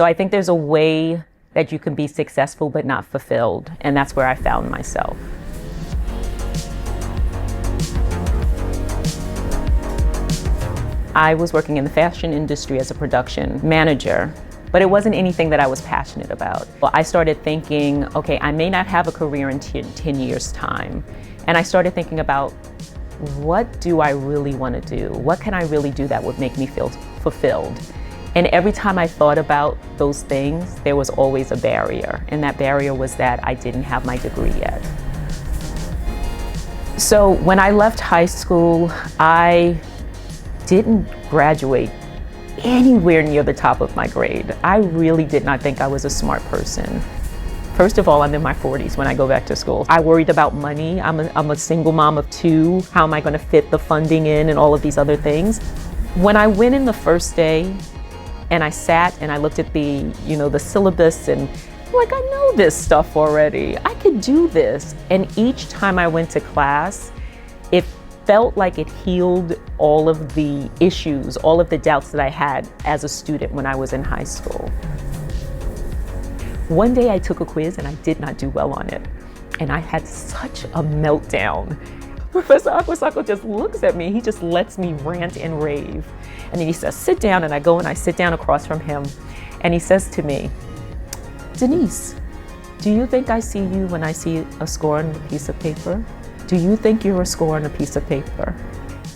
So I think there's a way that you can be successful but not fulfilled, and that's where I found myself. I was working in the fashion industry as a production manager, but it wasn't anything that I was passionate about. Well, I started thinking, okay, I may not have a career in 10 years' time. And I started thinking about, what do I really want to do? What can I really do that would make me feel fulfilled? And every time I thought about those things, there was always a barrier. And that barrier was that I didn't have my degree yet. So when I left high school, I didn't graduate anywhere near the top of my grade. I really did not think I was a smart person. First of all, I'm in my 40s when I go back to school. I worried about money. I'm a single mom of 2. How am I going to fit the funding in and all of these other things? When I went in the first day and I sat and I looked at the syllabus, and I'm like, I know this stuff already. I could do this. And each time I went to class, it felt like it healed all of the issues, all of the doubts that I had as a student when I was in high school. One day I took a quiz and I did not do well on it. And I had such a meltdown. Professor Akwesako just looks at me, he just lets me rant and rave. And then he says, sit down, and I go and I sit down across from him. And he says to me, Denise, do you think I see you when I see a score on a piece of paper? Do you think you're a score on a piece of paper?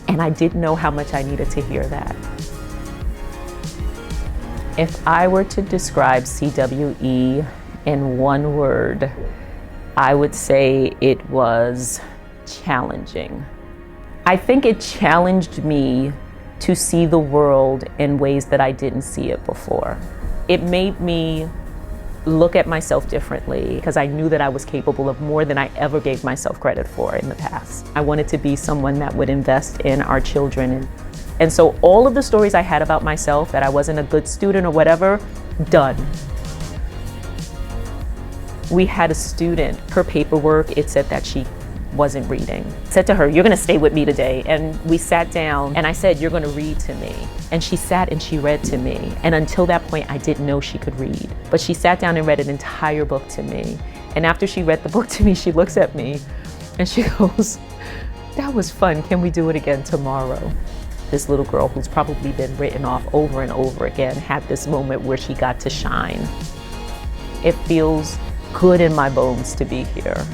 And I didn't know how much I needed to hear that. If I were to describe CWE in one word, I would say it was challenging. I think it challenged me to see the world in ways that I didn't see it before. It made me look at myself differently because I knew that I was capable of more than I ever gave myself credit for in the past. I wanted to be someone that would invest in our children. And so all of the stories I had about myself, that I wasn't a good student or whatever, done. We had a student, her paperwork, it said that she wasn't reading. I said to her, you're gonna stay with me today. And we sat down and I said, you're gonna read to me. And she sat and she read to me. And until that point, I didn't know she could read. But she sat down and read an entire book to me. And after she read the book to me, she looks at me and she goes, that was fun, can we do it again tomorrow? This little girl who's probably been written off over and over again had this moment where she got to shine. It feels good in my bones to be here.